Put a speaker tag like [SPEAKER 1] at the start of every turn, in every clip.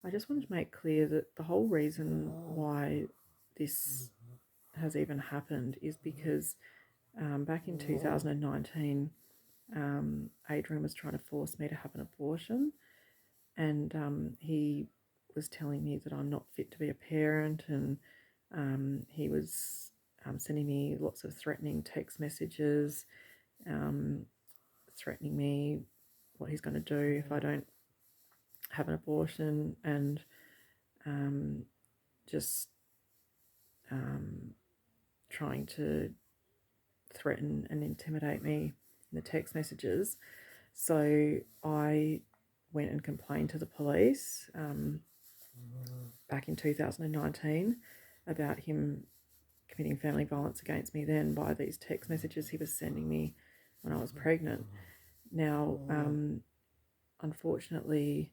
[SPEAKER 1] I just wanted to make clear that the whole reason why this has even happened is because back in 2019, Adrian was trying to force me to have an abortion, and he was telling me that I'm not fit to be a parent, and he was sending me lots of threatening text messages, um, threatening me what he's going to do if I don't have an abortion, and um, just um, trying to threaten and intimidate me in the text messages. So I went and complained to the police back in 2019 about him committing family violence against me then by these text messages he was sending me when I was pregnant. Now, unfortunately,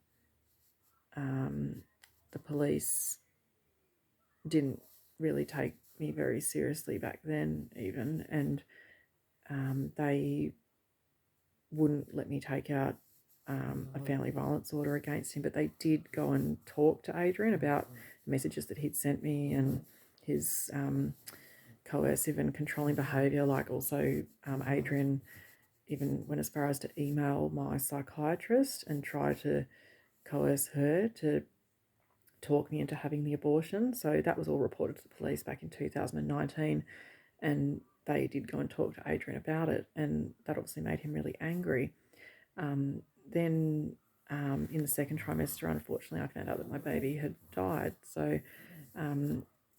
[SPEAKER 1] the police didn't really take me very seriously back then, even, and they wouldn't let me take out a family violence order against him, but they did go and talk to Adrian about messages that he'd sent me and his coercive and controlling behaviour. Like, also, Adrian even went as far as to email my psychiatrist and try to coerce her to talk me into having the abortion. So that was all reported to the police back in 2019, and they did go and talk to Adrian about it, and that obviously made him really angry. Then in the second trimester, unfortunately, I found out that my baby had died. So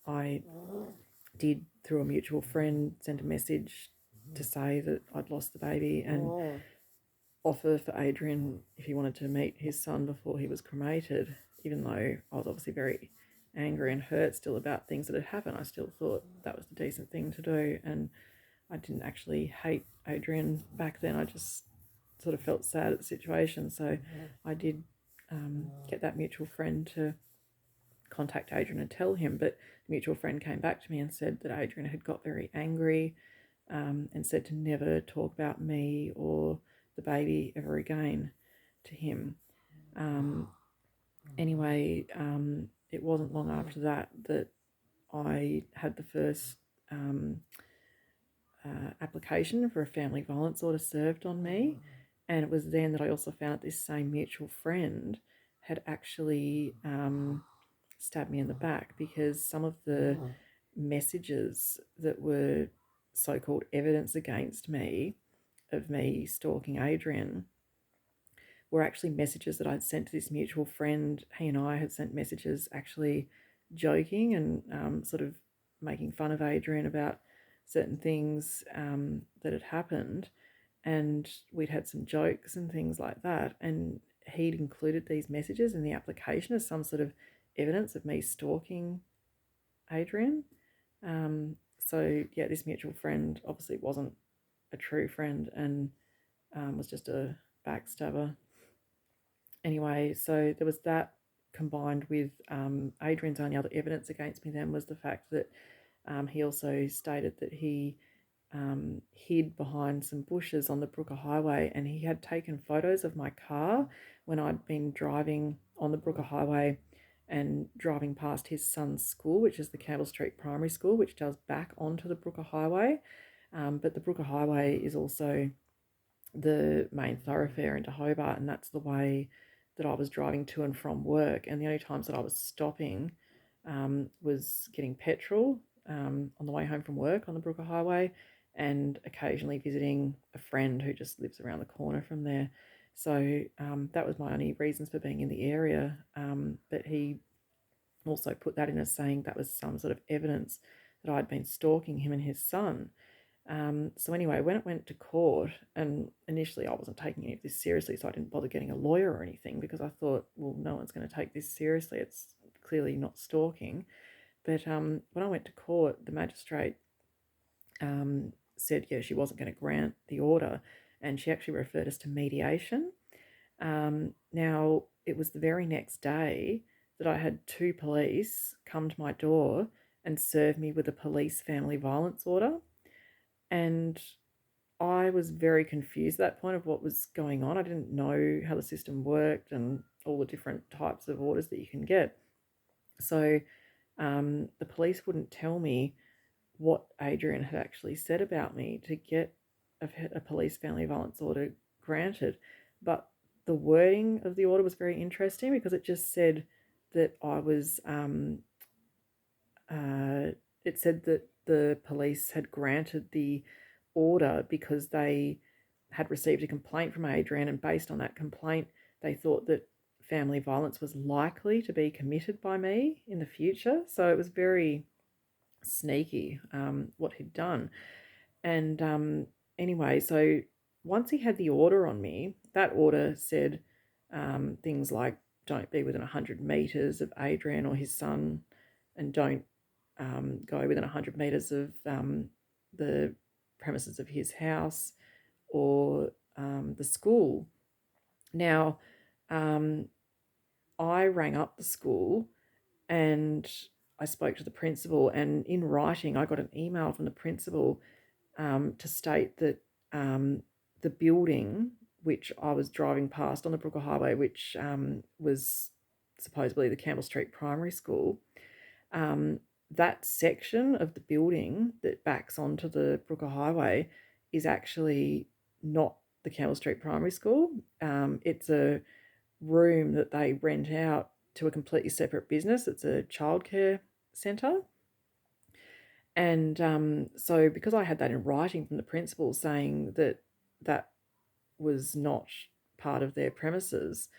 [SPEAKER 1] I did, through a mutual friend, send a message to say that I'd lost the baby and offer for Adrian if he wanted to meet his son before he was cremated. Even though I was obviously very angry and hurt still about things that had happened, I still thought that was the decent thing to do. And I didn't actually hate Adrian back then. I just sort of felt sad at the situation. So I did get that mutual friend to contact Adrian and tell him. But the mutual friend came back to me and said that Adrian had got very angry and said to never talk about me or the baby ever again to him. Anyway, it wasn't long after that that I had the first application for a family violence order served on me. And it was then that I also found that this same mutual friend had actually stabbed me in the back, because some of the messages that were so-called evidence against me of me stalking Adrian were actually messages that I'd sent to this mutual friend. He and I had sent messages actually joking and sort of making fun of Adrian about certain things that had happened. And we'd had some jokes and things like that. And he'd included these messages in the application as some sort of evidence of me stalking Adrian. So, yeah, this mutual friend obviously wasn't a true friend and was just a backstabber. Anyway, so there was that, combined with Adrian's only other evidence against me then was the fact that he also stated that he hid behind some bushes on the Brooker Highway, and he had taken photos of my car when I'd been driving on the Brooker Highway and driving past his son's school, which is the Campbell Street Primary School, which does back onto the Brooker Highway. But the Brooker Highway is also the main thoroughfare into Hobart, and that's the way that I was driving to and from work. And the only times that I was stopping was getting petrol on the way home from work on the Brooker Highway, and occasionally visiting a friend who just lives around the corner from there. So that was my only reasons for being in the area. But he also put that in as saying that was some sort of evidence that I'd been stalking him and his son. So anyway, when it went to court, and initially I wasn't taking any of this seriously, so I didn't bother getting a lawyer or anything, because I thought, well, no one's going to take this seriously. It's clearly not stalking. But when I went to court, the magistrate said, yeah, she wasn't going to grant the order, and she actually referred us to mediation. Now, it was the very next day that I had two police come to my door and serve me with a police family violence order. And I was very confused at that point of what was going on. I didn't know how the system worked, and all the different types of orders that you can get. So the police wouldn't tell me what Adrian had actually said about me to get a police family violence order granted. But the wording of the order was very interesting because it just said that I was, it said that the police had granted the order because they had received a complaint from Adrian, and based on that complaint, they thought that family violence was likely to be committed by me in the future. So it was very sneaky what he'd done. And anyway, so once he had the order on me, that order said things like don't be within 100 metres of Adrian or his son, and don't go within 100 metres of the premises of his house or the school. Now, I rang up the school and I spoke to the principal, and in writing, I got an email from the principal to state that the building which I was driving past on the Brooker Highway, which was supposedly the Campbell Street Primary School, that section of the building that backs onto the Brooker Highway is actually not the Campbell Street Primary School. It's a room that they rent out to a completely separate business. It's a childcare centre. And so because I had that in writing from the principal saying that that was not part of their premises,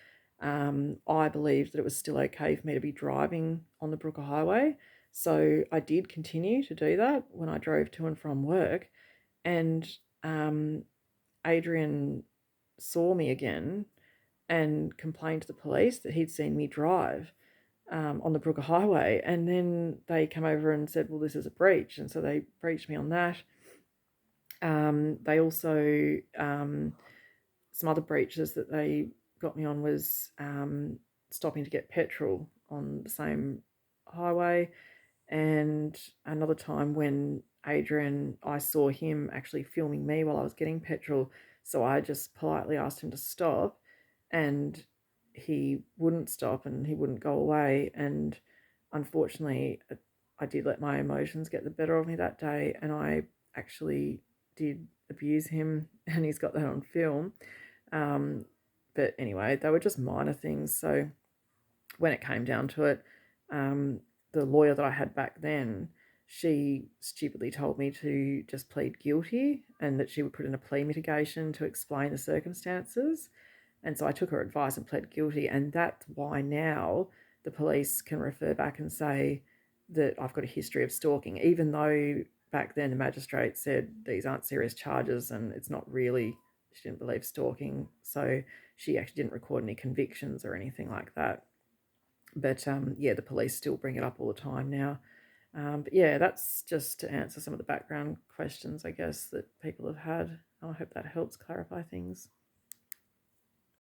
[SPEAKER 1] I believed that it was still okay for me to be driving on the Brooker Highway. So I did continue to do that when I drove to and from work. And Adrian saw me again and complained to the police that he'd seen me drive on the Brooker Highway. And then they come over and said, well, this is a breach. And so they breached me on that. They also, some other breaches that they got me on was stopping to get petrol on the same highway. And another time when I saw him actually filming me while I was getting petrol. So I just politely asked him to stop, and he wouldn't stop and he wouldn't go away. And unfortunately, I did let my emotions get the better of me that day, and I actually did abuse him, and he's got that on film. But anyway, they were just minor things. So when it came down to it, the lawyer that I had back then, she stupidly told me to just plead guilty and that she would put in a plea mitigation to explain the circumstances. And so I took her advice and pled guilty. And that's why now the police can refer back and say that I've got a history of stalking, even though back then the magistrate said these aren't serious charges and it's not really, she didn't believe stalking. So she actually didn't record any convictions or anything like that. But yeah, the police still bring it up all the time now. But yeah, that's just to answer some of the background questions, I guess, that people have had. I hope that helps clarify things.